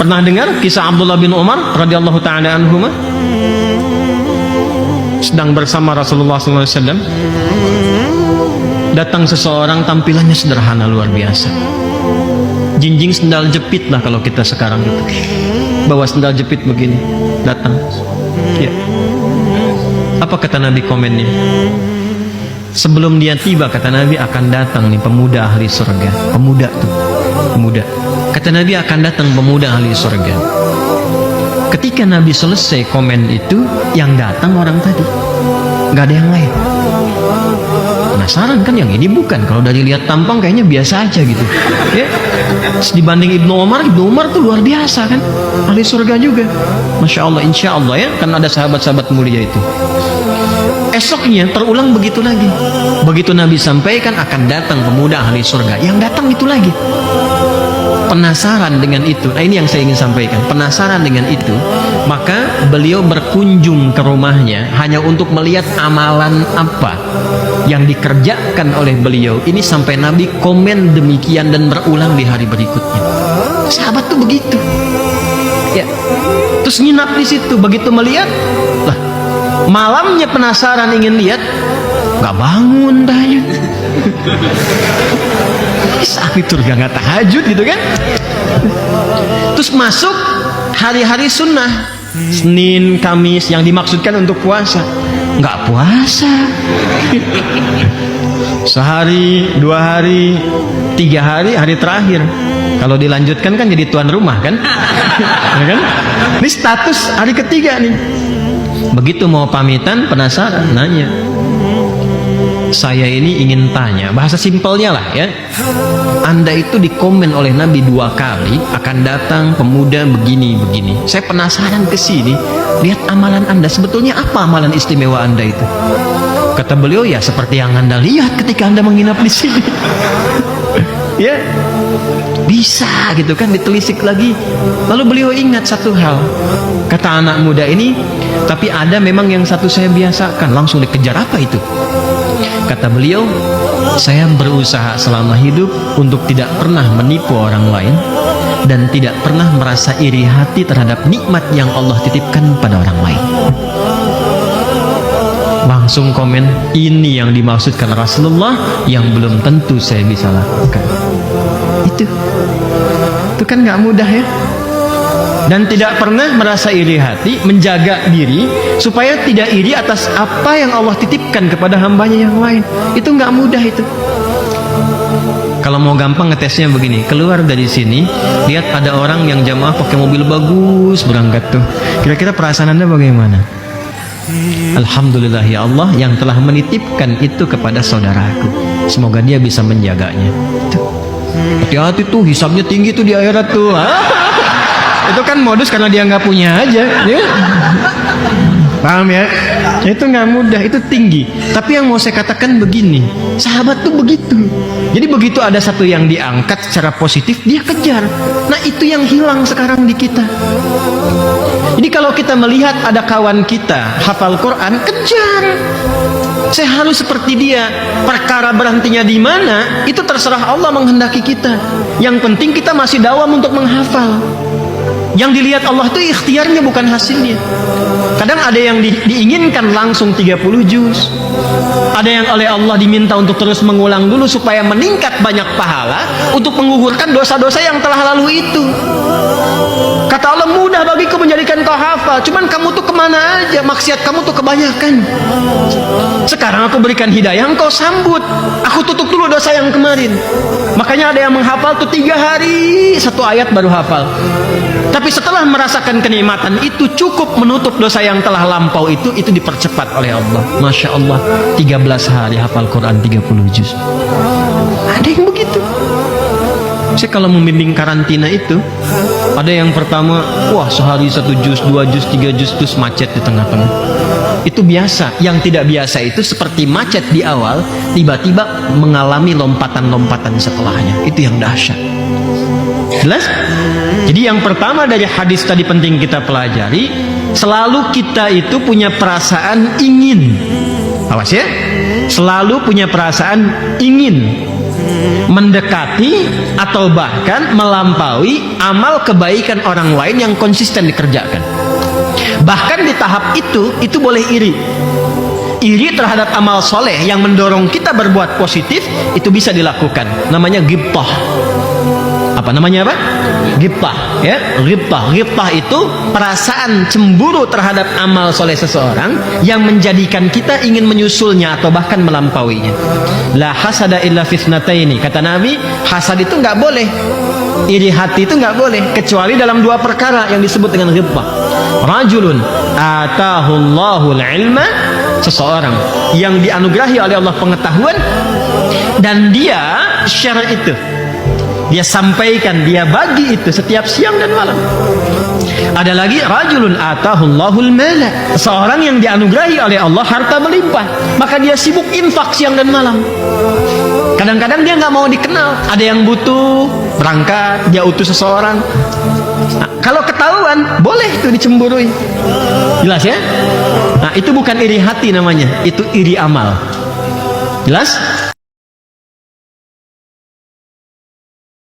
Pernah dengar kisah Abdullah bin Umar radhiyallahu taala anhuma? Sedang bersama Rasulullah SAW, datang seseorang tampilannya sederhana luar biasa, jinjing sendal jepit lah kalau kita sekarang gitu, bawa sendal jepit begini, datang. Ya. Apa kata Nabi komennya? Sebelum dia tiba, kata Nabi, akan datang nih pemuda ahli surga. Pemuda tuh, pemuda. Kata Nabi, akan datang pemuda ahli surga. Ketika Nabi selesai komen itu, yang datang orang tadi, nggak ada yang lain. Penasaran kan, yang ini bukan. Kalau dari lihat tampang kayaknya biasa aja gitu. Ya. Dibanding Ibnu Umar tuh luar biasa kan, ahli surga juga. Masya Allah, insya Allah ya, kan ada sahabat-sahabat mulia itu. Esoknya terulang begitu lagi. Begitu Nabi sampaikan akan datang pemuda ahli surga, yang datang itu lagi. Penasaran dengan itu, nah ini yang saya ingin sampaikan. Penasaran dengan itu, maka beliau berkunjung ke rumahnya hanya untuk melihat amalan apa yang dikerjakan oleh beliau. Ini sampai Nabi komen demikian dan berulang di hari berikutnya. Sahabat tuh begitu. Ya. Terus nginap di situ, begitu melihat, lah, malamnya penasaran ingin lihat, nggak bangun tanya. Saat itu nggak tahajud gitu kan. Terus masuk hari-hari sunnah, Senin, Kamis, yang dimaksudkan untuk puasa, nggak puasa. Sehari, 2 hari, 3 hari, hari terakhir. Kalau dilanjutkan kan jadi tuan rumah kan. Ya kan? Ini status hari ketiga nih. Begitu mau pamitan, penasaran, nanya, saya ini ingin tanya, bahasa simpelnya lah ya, Anda itu dikomen oleh Nabi 2 kali akan datang pemuda begini-begini. Saya penasaran ke sini, lihat amalan Anda, sebetulnya apa amalan istimewa Anda itu? Kata beliau, ya seperti yang Anda lihat ketika Anda menginap di sini. Ya, bisa gitu kan, ditelisik lagi. Lalu beliau ingat satu hal, kata anak muda ini, tapi ada memang yang satu saya biasakan. Langsung dikejar, apa itu? Kata beliau, saya berusaha selama hidup untuk tidak pernah menipu orang lain dan tidak pernah merasa iri hati terhadap nikmat yang Allah titipkan pada orang lain. Langsung komen, ini yang dimaksudkan Rasulullah yang belum tentu saya bisa lakukan. Itu kan nggak mudah ya. Dan tidak pernah merasa iri hati, menjaga diri supaya tidak iri atas apa yang Allah titipkan kepada hambanya yang lain. Itu nggak mudah itu. Kalau mau gampang ngetesnya begini, keluar dari sini, lihat ada orang yang jamaah pakai mobil bagus berangkat tuh. Kira-kira perasaan Anda bagaimana? Alhamdulillah ya Allah yang telah menitipkan itu kepada saudaraku. Semoga dia bisa menjaganya. Hati-hati tuh, hisabnya tinggi tuh di akhirat tuh. Itu kan modus karena dia nggak punya aja ya? Paham ya? Itu nggak mudah, itu tinggi. Tapi yang mau saya katakan begini, sahabat tuh begitu. Jadi begitu ada satu yang diangkat secara positif, dia kejar. Nah itu yang hilang sekarang di kita. Jadi kalau kita melihat ada kawan kita hafal Quran, kejar. Saya harus seperti dia. Perkara berhentinya di mana, itu terserah Allah menghendaki kita. Yang penting kita masih dawam untuk menghafal. Yang dilihat Allah itu ikhtiarnya, bukan hasilnya. Kadang ada yang diinginkan langsung 30 juz. Ada yang oleh Allah diminta untuk terus mengulang dulu supaya meningkat banyak pahala untuk menggugurkan dosa-dosa yang telah lalu itu. Kata Allah, mudah bagiku menjadikan kau hafal, cuman kamu tuh kemana aja, maksiat kamu tuh kebanyakan. Sekarang aku berikan hidayah, engkau sambut. Aku tutup dulu dosa yang kemarin. Makanya ada yang menghafal tuh 3 hari 1 ayat baru hafal. Tapi setelah merasakan kenikmatan itu, cukup menutup dosa yang telah lampau itu dipercepat oleh Allah. Masya Allah, 13 hari hafal Quran 30 juz. Ada yang begitu. Saya kalau membimbing karantina itu, ada yang pertama, wah sehari 1 juz, 2 juz, 3 juz, terus macet di tengah-tengah. Itu biasa. Yang tidak biasa itu seperti macet di awal, tiba-tiba mengalami lompatan-lompatan setelahnya. Itu yang dahsyat. Jelas? Jadi yang pertama dari hadis tadi penting kita pelajari, selalu kita itu punya perasaan ingin. Awas ya, selalu punya perasaan ingin mendekati atau bahkan melampaui amal kebaikan orang lain yang konsisten dikerjakan. Bahkan di tahap itu boleh iri. Iri terhadap amal soleh yang mendorong kita berbuat positif, itu bisa dilakukan. Namanya ghibtah. Apa namanya apa? Ghibtah, ya. Ghibtah itu perasaan cemburu terhadap amal soleh seseorang yang menjadikan kita ingin menyusulnya atau bahkan melampauinya. La hasada illa fitnataini. Kata Nabi, hasad itu nggak boleh. Iri hati itu nggak boleh kecuali dalam dua perkara yang disebut dengan ghibtah. Rajulun atahullahul ilma, seseorang yang dianugerahi oleh Allah pengetahuan dan dia share itu, dia sampaikan, dia bagi itu setiap siang dan malam. Ada lagi rajulun atahullahul mala, seorang yang dianugerahi oleh Allah harta melimpah, maka dia sibuk infak siang dan malam. Kadang-kadang dia nggak mau dikenal, ada yang butuh, berangkat, dia utus seseorang. Nah, kalau ketahuan, boleh itu dicemburui. Jelas ya? Nah, itu bukan iri hati namanya, itu iri amal. Jelas?